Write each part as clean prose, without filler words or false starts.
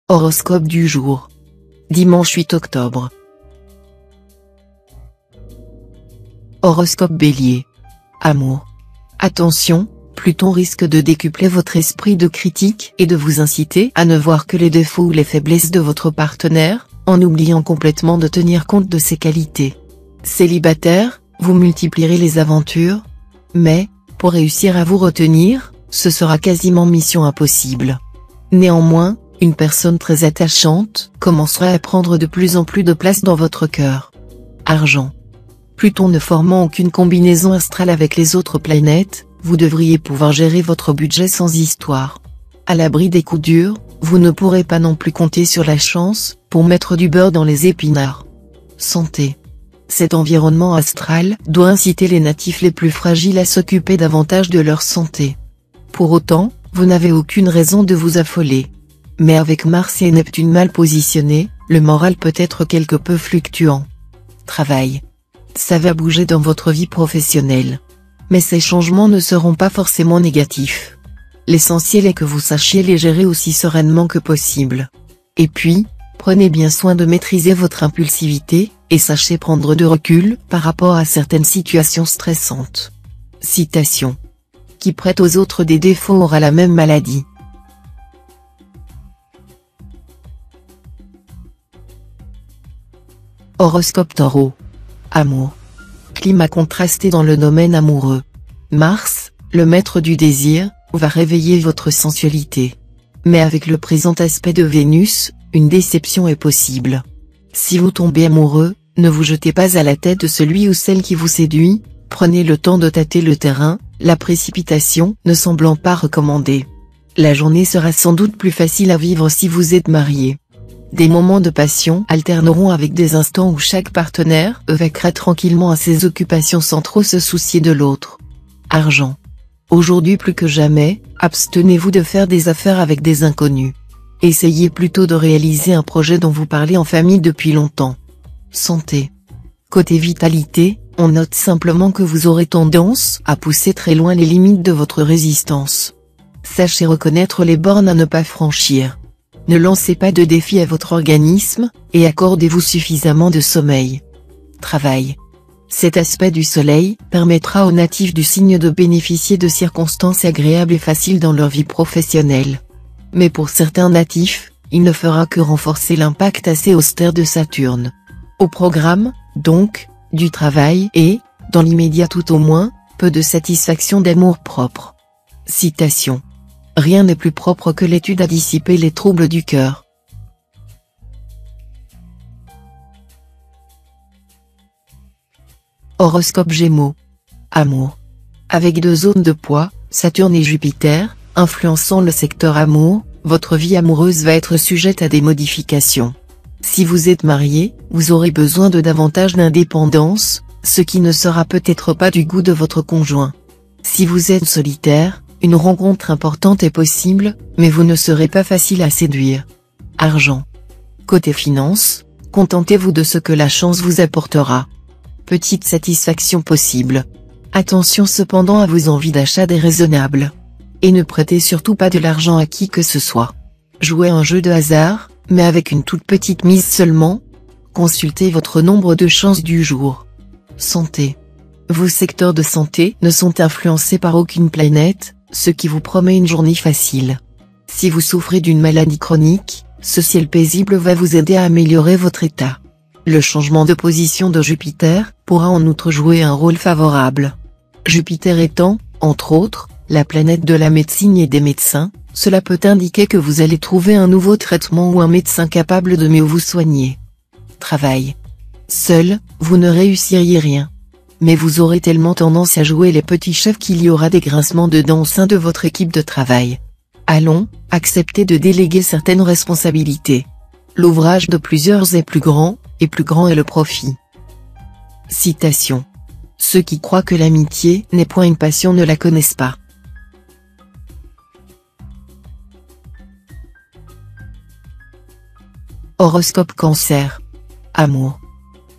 Horoscope du jour. Dimanche 8 octobre. Horoscope Bélier. Amour. Attention, Pluton risque de décupler votre esprit de critique et de vous inciter à ne voir que les défauts ou les faiblesses de votre partenaire, en oubliant complètement de tenir compte de ses qualités. Célibataire, vous multiplierez les aventures, mais, pour réussir à vous retenir, ce sera quasiment mission impossible. Néanmoins, une personne très attachante commencera à prendre de plus en plus de place dans votre cœur. Argent. Pluton ne formant aucune combinaison astrale avec les autres planètes, vous devriez pouvoir gérer votre budget sans histoire. À l'abri des coups durs, vous ne pourrez pas non plus compter sur la chance pour mettre du beurre dans les épinards. Santé. Cet environnement astral doit inciter les natifs les plus fragiles à s'occuper davantage de leur santé. Pour autant, vous n'avez aucune raison de vous affoler. Mais avec Mars et Neptune mal positionnés, le moral peut être quelque peu fluctuant. Travail. Ça va bouger dans votre vie professionnelle. Mais ces changements ne seront pas forcément négatifs. L'essentiel est que vous sachiez les gérer aussi sereinement que possible. Et puis, prenez bien soin de maîtriser votre impulsivité, et sachez prendre de recul par rapport à certaines situations stressantes. Citation. Qui prête aux autres des défauts aura la même maladie. Horoscope Taureau. Amour. Climat contrasté dans le domaine amoureux. Mars, le maître du désir, va réveiller votre sensualité. Mais avec le présent aspect de Vénus, une déception est possible. Si vous tombez amoureux, ne vous jetez pas à la tête de celui ou celle qui vous séduit, prenez le temps de tâter le terrain, la précipitation ne semblant pas recommandée. La journée sera sans doute plus facile à vivre si vous êtes marié. Des moments de passion alterneront avec des instants où chaque partenaire vaquera tranquillement à ses occupations sans trop se soucier de l'autre. Argent. Aujourd'hui plus que jamais, abstenez-vous de faire des affaires avec des inconnus. Essayez plutôt de réaliser un projet dont vous parlez en famille depuis longtemps. Santé. Côté vitalité, on note simplement que vous aurez tendance à pousser très loin les limites de votre résistance. Sachez reconnaître les bornes à ne pas franchir. Ne lancez pas de défis à votre organisme, et accordez-vous suffisamment de sommeil. Travail. Cet aspect du soleil permettra aux natifs du signe de bénéficier de circonstances agréables et faciles dans leur vie professionnelle. Mais pour certains natifs, il ne fera que renforcer l'impact assez austère de Saturne. Au programme, donc, du travail et, dans l'immédiat tout au moins, peu de satisfaction d'amour-propre. Citation. Rien n'est plus propre que l'étude à dissiper les troubles du cœur. Horoscope Gémeaux. Amour. Avec deux zones de poids, Saturne et Jupiter, influençant le secteur amour, votre vie amoureuse va être sujette à des modifications. Si vous êtes marié, vous aurez besoin de davantage d'indépendance, ce qui ne sera peut-être pas du goût de votre conjoint. Si vous êtes solitaire, une rencontre importante est possible, mais vous ne serez pas facile à séduire. Argent. Côté finance, contentez-vous de ce que la chance vous apportera. Petite satisfaction possible. Attention cependant à vos envies d'achat déraisonnables. Et ne prêtez surtout pas de l'argent à qui que ce soit. Jouez un jeu de hasard, mais avec une toute petite mise seulement. Consultez votre nombre de chances du jour. Santé. Vos secteurs de santé ne sont influencés par aucune planète, ce qui vous promet une journée facile. Si vous souffrez d'une maladie chronique, ce ciel paisible va vous aider à améliorer votre état. Le changement de position de Jupiter pourra en outre jouer un rôle favorable. Jupiter étant, entre autres, la planète de la médecine et des médecins, cela peut indiquer que vous allez trouver un nouveau traitement ou un médecin capable de mieux vous soigner. Travail. Seul, vous ne réussiriez rien. Mais vous aurez tellement tendance à jouer les petits chefs qu'il y aura des grincements de dents au sein de votre équipe de travail. Allons, acceptez de déléguer certaines responsabilités. L'ouvrage de plusieurs est plus grand est le profit. Citation. Ceux qui croient que l'amitié n'est point une passion ne la connaissent pas. Horoscope Cancer. Amour.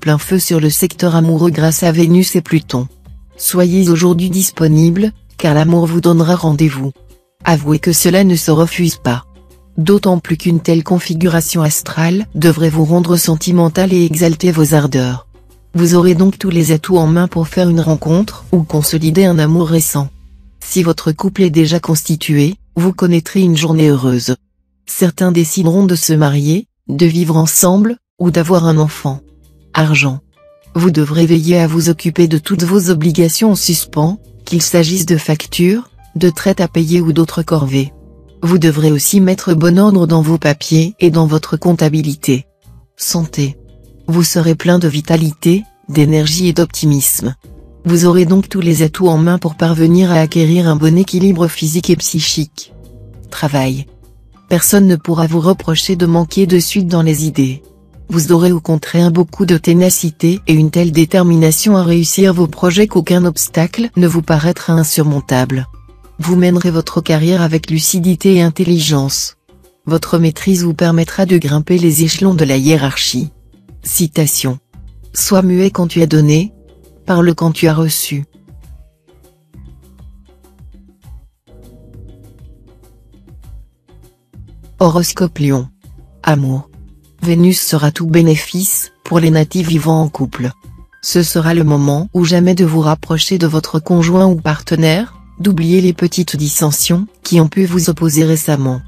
Plein feu sur le secteur amoureux grâce à Vénus et Pluton. Soyez aujourd'hui disponible, car l'amour vous donnera rendez-vous. Avouez que cela ne se refuse pas. d'autant plus qu'une telle configuration astrale devrait vous rendre sentimental et exalter vos ardeurs. Vous aurez donc tous les atouts en main pour faire une rencontre ou consolider un amour récent. Si votre couple est déjà constitué, vous connaîtrez une journée heureuse. Certains décideront de se marier, de vivre ensemble, ou d'avoir un enfant. Argent. Vous devrez veiller à vous occuper de toutes vos obligations en suspens, qu'il s'agisse de factures, de traites à payer ou d'autres corvées. Vous devrez aussi mettre bon ordre dans vos papiers et dans votre comptabilité. Santé. Vous serez plein de vitalité, d'énergie et d'optimisme. Vous aurez donc tous les atouts en main pour parvenir à acquérir un bon équilibre physique et psychique. Travail. Personne ne pourra vous reprocher de manquer de suite dans les idées. Vous aurez au contraire beaucoup de ténacité et une telle détermination à réussir vos projets qu'aucun obstacle ne vous paraîtra insurmontable. Vous mènerez votre carrière avec lucidité et intelligence. Votre maîtrise vous permettra de grimper les échelons de la hiérarchie. Citation. Sois muet quand tu as donné, parle quand tu as reçu. Horoscope Lion. Amour. Vénus sera tout bénéfice pour les natifs vivant en couple. Ce sera le moment ou jamais de vous rapprocher de votre conjoint ou partenaire, d'oublier les petites dissensions qui ont pu vous opposer récemment.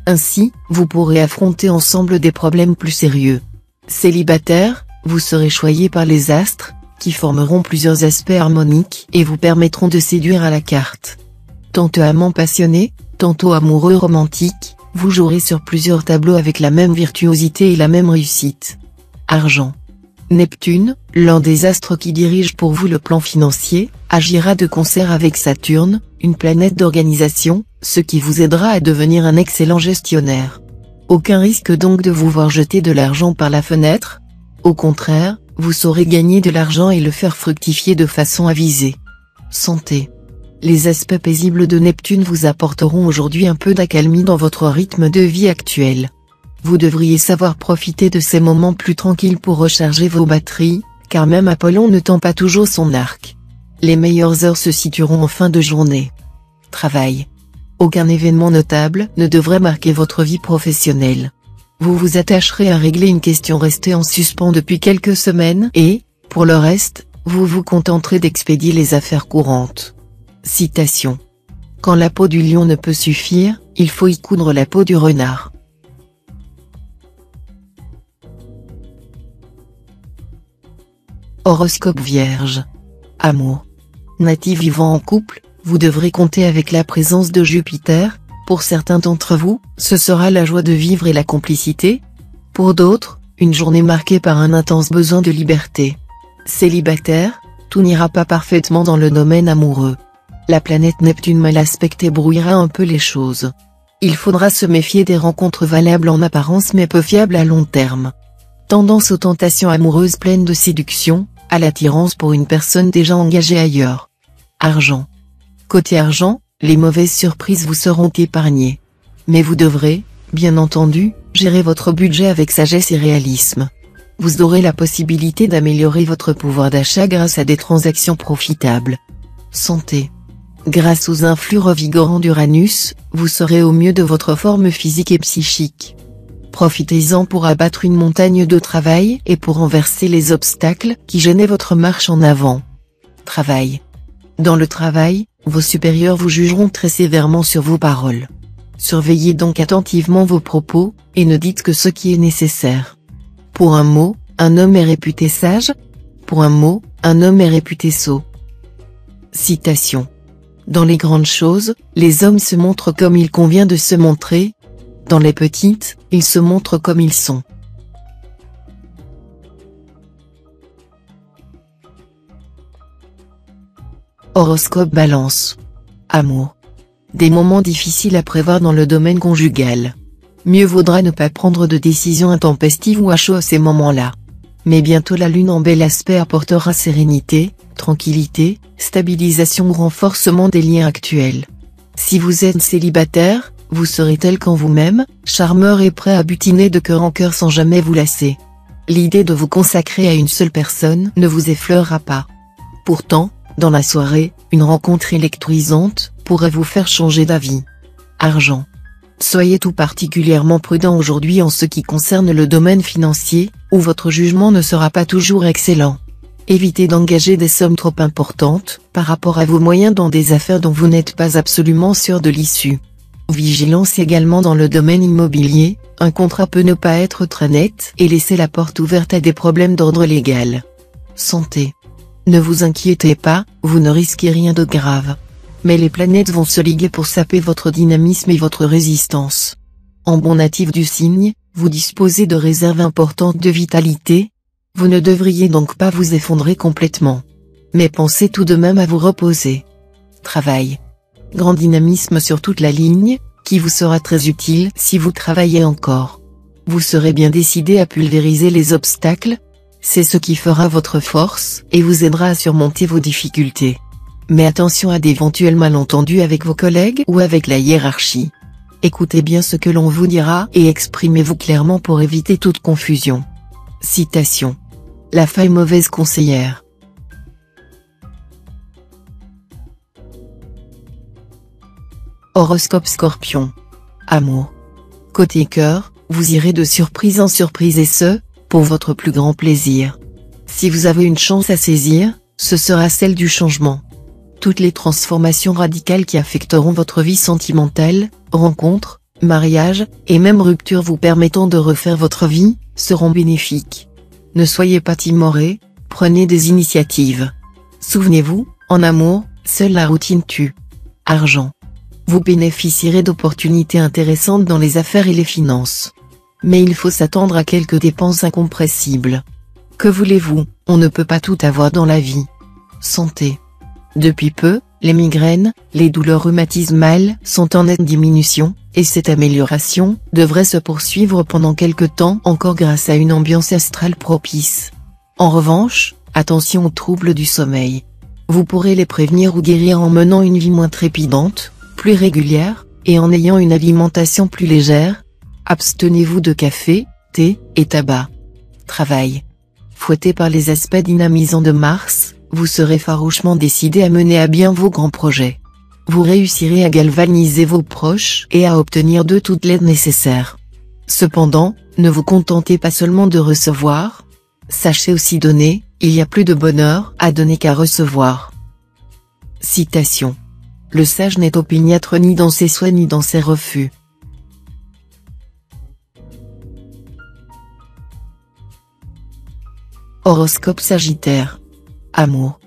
Ainsi, vous pourrez affronter ensemble des problèmes plus sérieux. Célibataire, vous serez choyé par les astres, qui formeront plusieurs aspects harmoniques et vous permettront de séduire à la carte. Tantôt amant passionné, tantôt amoureux romantique, vous jouerez sur plusieurs tableaux avec la même virtuosité et la même réussite. Argent. Neptune, l'un des astres qui dirige pour vous le plan financier, agira de concert avec Saturne, une planète d'organisation, ce qui vous aidera à devenir un excellent gestionnaire. Aucun risque donc de vous voir jeter de l'argent par la fenêtre. Au contraire, vous saurez gagner de l'argent et le faire fructifier de façon avisée. Santé. Les aspects paisibles de Neptune vous apporteront aujourd'hui un peu d'accalmie dans votre rythme de vie actuel. Vous devriez savoir profiter de ces moments plus tranquilles pour recharger vos batteries, car même Apollon ne tend pas toujours son arc. Les meilleures heures se situeront en fin de journée. Travail. Aucun événement notable ne devrait marquer votre vie professionnelle. Vous vous attacherez à régler une question restée en suspens depuis quelques semaines et, pour le reste, vous vous contenterez d'expédier les affaires courantes. Citation. Quand la peau du lion ne peut suffire, il faut y coudre la peau du renard. Horoscope Vierge. Amour. Natif vivant en couple, vous devrez compter avec la présence de Jupiter. Pour certains d'entre vous, ce sera la joie de vivre et la complicité. Pour d'autres, une journée marquée par un intense besoin de liberté. Célibataire, tout n'ira pas parfaitement dans le domaine amoureux. La planète Neptune mal aspectée brouillera un peu les choses. Il faudra se méfier des rencontres valables en apparence mais peu fiables à long terme. Tendance aux tentations amoureuses pleines de séduction, à l'attirance pour une personne déjà engagée ailleurs. Argent. Côté argent, les mauvaises surprises vous seront épargnées. Mais vous devrez, bien entendu, gérer votre budget avec sagesse et réalisme. Vous aurez la possibilité d'améliorer votre pouvoir d'achat grâce à des transactions profitables. Santé. Grâce aux influx revigorants d'Uranus, vous serez au mieux de votre forme physique et psychique. Profitez-en pour abattre une montagne de travail et pour renverser les obstacles qui gênaient votre marche en avant. Travail. Dans le travail, vos supérieurs vous jugeront très sévèrement sur vos paroles. Surveillez donc attentivement vos propos, et ne dites que ce qui est nécessaire. Pour un mot, un homme est réputé sage. Pour un mot, un homme est réputé sot. Citation. Dans les grandes choses, les hommes se montrent comme il convient de se montrer. Dans les petites, ils se montrent comme ils sont. Horoscope Balance. Amour. Des moments difficiles à prévoir dans le domaine conjugal. Mieux vaudra ne pas prendre de décisions intempestives ou à chaud à ces moments-là. Mais bientôt la lune en bel aspect apportera sérénité, tranquillité, stabilisation ou renforcement des liens actuels. Si vous êtes célibataire, vous serez tel qu'en vous-même, charmeur et prêt à butiner de cœur en cœur sans jamais vous lasser. L'idée de vous consacrer à une seule personne ne vous effleurera pas. Pourtant, dans la soirée, une rencontre électrisante pourrait vous faire changer d'avis. Argent. Soyez tout particulièrement prudent aujourd'hui en ce qui concerne le domaine financier, où votre jugement ne sera pas toujours excellent. Évitez d'engager des sommes trop importantes, par rapport à vos moyens dans des affaires dont vous n'êtes pas absolument sûr de l'issue. Vigilance également dans le domaine immobilier, un contrat peut ne pas être très net et laisser la porte ouverte à des problèmes d'ordre légal. Santé. Ne vous inquiétez pas, vous ne risquez rien de grave. Mais les planètes vont se liguer pour saper votre dynamisme et votre résistance. En bon natif du signe, vous disposez de réserves importantes de vitalité. Vous ne devriez donc pas vous effondrer complètement. Mais pensez tout de même à vous reposer. Travail. Grand dynamisme sur toute la ligne, qui vous sera très utile si vous travaillez encore. Vous serez bien décidé à pulvériser les obstacles. C'est ce qui fera votre force et vous aidera à surmonter vos difficultés. Mais attention à d'éventuels malentendus avec vos collègues ou avec la hiérarchie. Écoutez bien ce que l'on vous dira et exprimez-vous clairement pour éviter toute confusion. Citation. La femme mauvaise conseillère. Horoscope Scorpion. Amour. Côté cœur, vous irez de surprise en surprise et ce, pour votre plus grand plaisir. Si vous avez une chance à saisir, ce sera celle du changement. Toutes les transformations radicales qui affecteront votre vie sentimentale, rencontres, mariages, et même ruptures vous permettant de refaire votre vie, seront bénéfiques. Ne soyez pas timoré, prenez des initiatives. Souvenez-vous, en amour, seule la routine tue. Argent. Vous bénéficierez d'opportunités intéressantes dans les affaires et les finances. Mais il faut s'attendre à quelques dépenses incompressibles. Que voulez-vous, on ne peut pas tout avoir dans la vie. Santé. Depuis peu, les migraines, les douleurs rhumatismales sont en nette diminution, et cette amélioration devrait se poursuivre pendant quelque temps encore grâce à une ambiance astrale propice. En revanche, attention aux troubles du sommeil. Vous pourrez les prévenir ou guérir en menant une vie moins trépidante, plus régulière, et en ayant une alimentation plus légère. Abstenez-vous de café, thé, et tabac. Travail. Fouetté par les aspects dynamisants de Mars, vous serez farouchement décidé à mener à bien vos grands projets. Vous réussirez à galvaniser vos proches et à obtenir d'eux toute l'aide nécessaire. Cependant, ne vous contentez pas seulement de recevoir. Sachez aussi donner, il y a plus de bonheur à donner qu'à recevoir. Citation. Le sage n'est opiniâtre ni dans ses souhaits ni dans ses refus. Horoscope Sagittaire. Amour.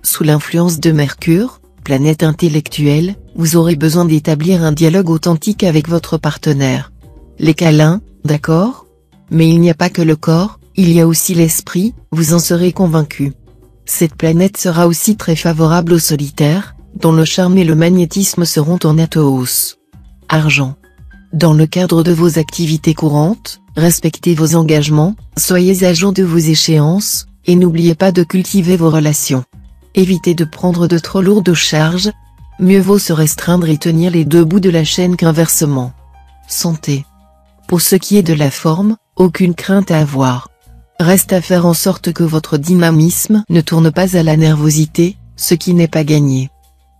Sous l'influence de Mercure, planète intellectuelle, vous aurez besoin d'établir un dialogue authentique avec votre partenaire. Les câlins, d'accord? Mais il n'y a pas que le corps, il y a aussi l'esprit, vous en serez convaincu. Cette planète sera aussi très favorable aux solitaires, dont le charme et le magnétisme seront en nette hausse. Argent. Dans le cadre de vos activités courantes, respectez vos engagements, soyez à jour de vos échéances, et n'oubliez pas de cultiver vos relations. Évitez de prendre de trop lourdes charges, mieux vaut se restreindre et tenir les deux bouts de la chaîne qu'inversement. Santé. Pour ce qui est de la forme, aucune crainte à avoir. Reste à faire en sorte que votre dynamisme ne tourne pas à la nervosité, ce qui n'est pas gagné.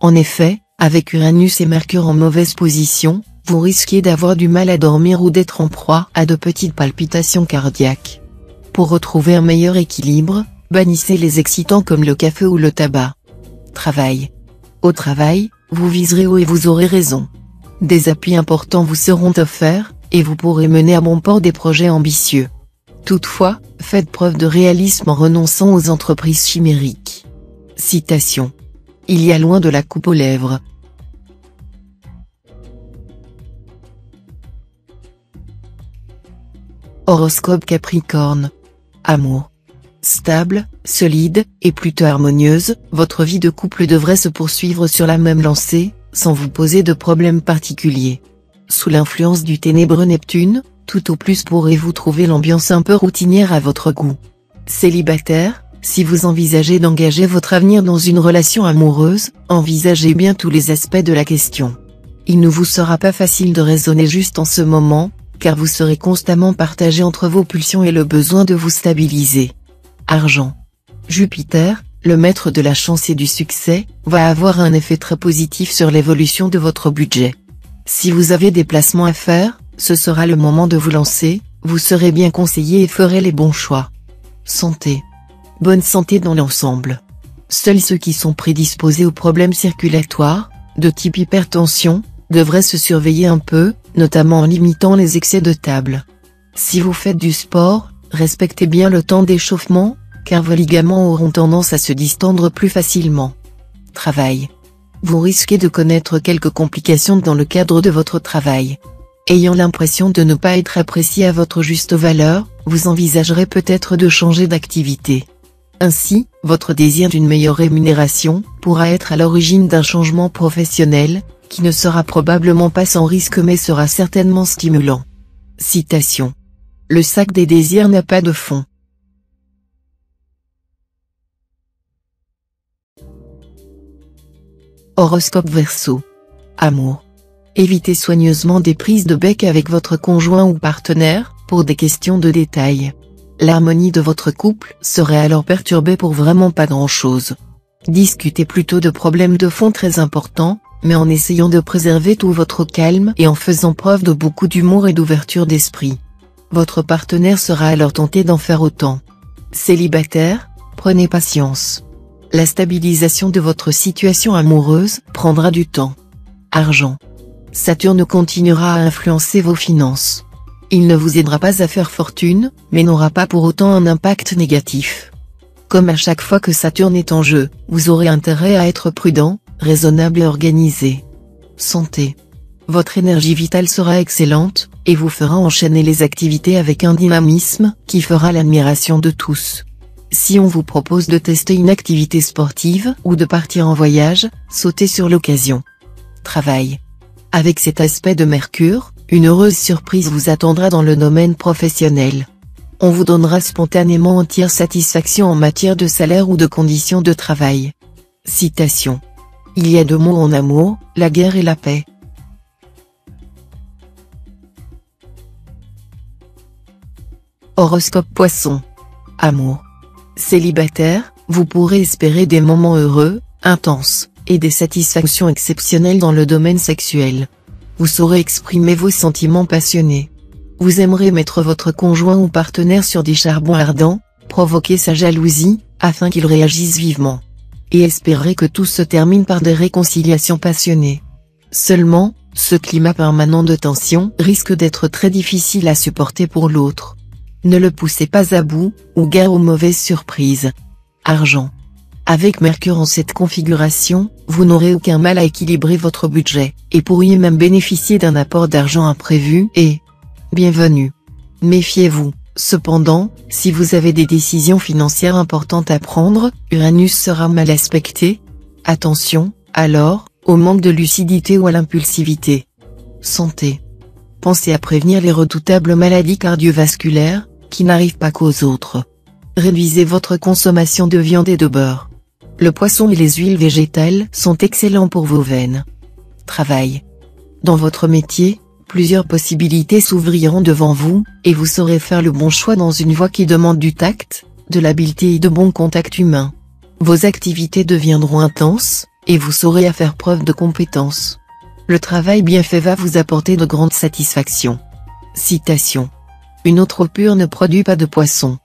En effet, avec Uranus et Mercure en mauvaise position, vous risquez d'avoir du mal à dormir ou d'être en proie à de petites palpitations cardiaques. Pour retrouver un meilleur équilibre, bannissez les excitants comme le café ou le tabac. Travail. Au travail, vous viserez haut et vous aurez raison. Des appuis importants vous seront offerts, et vous pourrez mener à bon port des projets ambitieux. Toutefois, faites preuve de réalisme en renonçant aux entreprises chimériques. Citation. Il y a loin de la coupe aux lèvres. Horoscope Capricorne. Amour. Stable, solide, et plutôt harmonieuse, votre vie de couple devrait se poursuivre sur la même lancée, sans vous poser de problèmes particuliers. Sous l'influence du ténébreux Neptune, tout au plus pourrez-vous trouver l'ambiance un peu routinière à votre goût. Célibataire, si vous envisagez d'engager votre avenir dans une relation amoureuse, envisagez bien tous les aspects de la question. Il ne vous sera pas facile de raisonner juste en ce moment, car vous serez constamment partagé entre vos pulsions et le besoin de vous stabiliser. Argent. Jupiter, le maître de la chance et du succès, va avoir un effet très positif sur l'évolution de votre budget. Si vous avez des placements à faire, ce sera le moment de vous lancer, vous serez bien conseillé et ferez les bons choix. Santé. Bonne santé dans l'ensemble. Seuls ceux qui sont prédisposés aux problèmes circulatoires, de type hypertension, devraient se surveiller un peu, notamment en limitant les excès de table. Si vous faites du sport, respectez bien le temps d'échauffement, car vos ligaments auront tendance à se distendre plus facilement. Travail. Vous risquez de connaître quelques complications dans le cadre de votre travail. Ayant l'impression de ne pas être apprécié à votre juste valeur, vous envisagerez peut-être de changer d'activité. Ainsi, votre désir d'une meilleure rémunération pourra être à l'origine d'un changement professionnel, qui ne sera probablement pas sans risque mais sera certainement stimulant. Citation. Le sac des désirs n'a pas de fond. Horoscope Verseau. Amour. Évitez soigneusement des prises de bec avec votre conjoint ou partenaire, pour des questions de détail. L'harmonie de votre couple serait alors perturbée pour vraiment pas grand-chose. Discutez plutôt de problèmes de fond très importants, mais en essayant de préserver tout votre calme et en faisant preuve de beaucoup d'humour et d'ouverture d'esprit. Votre partenaire sera alors tenté d'en faire autant. Célibataire, prenez patience. La stabilisation de votre situation amoureuse prendra du temps. Argent. Saturne continuera à influencer vos finances. Il ne vous aidera pas à faire fortune, mais n'aura pas pour autant un impact négatif. Comme à chaque fois que Saturne est en jeu, vous aurez intérêt à être prudent, raisonnable et organisé. Santé. Votre énergie vitale sera excellente, et vous fera enchaîner les activités avec un dynamisme qui fera l'admiration de tous. Si on vous propose de tester une activité sportive ou de partir en voyage, sautez sur l'occasion. Travail. Avec cet aspect de Mercure, une heureuse surprise vous attendra dans le domaine professionnel. On vous donnera spontanément entière satisfaction en matière de salaire ou de conditions de travail. Citation. Il y a deux mots en amour, la guerre et la paix. Horoscope Poisson. Amour. Célibataire, vous pourrez espérer des moments heureux, intenses, et des satisfactions exceptionnelles dans le domaine sexuel. Vous saurez exprimer vos sentiments passionnés. Vous aimerez mettre votre conjoint ou partenaire sur des charbons ardents, provoquer sa jalousie, afin qu'il réagisse vivement. Et espérez que tout se termine par des réconciliations passionnées. Seulement, ce climat permanent de tension risque d'être très difficile à supporter pour l'autre. Ne le poussez pas à bout, ou gare aux mauvaises surprises. Argent. Avec Mercure en cette configuration, vous n'aurez aucun mal à équilibrer votre budget, et pourriez même bénéficier d'un apport d'argent imprévu et bienvenu. Méfiez-vous, cependant, si vous avez des décisions financières importantes à prendre, Uranus sera mal aspecté. Attention, alors, au manque de lucidité ou à l'impulsivité. Santé. Pensez à prévenir les redoutables maladies cardiovasculaires, qui n'arrivent pas qu'aux autres. Réduisez votre consommation de viande et de beurre. Le poisson et les huiles végétales sont excellents pour vos veines. Travail. Dans votre métier, plusieurs possibilités s'ouvriront devant vous, et vous saurez faire le bon choix dans une voie qui demande du tact, de l'habileté et de bons contacts humains. Vos activités deviendront intenses, et vous saurez à faire preuve de compétence. Le travail bien fait va vous apporter de grandes satisfactions. Citation. Une autre pure ne produit pas de poisson.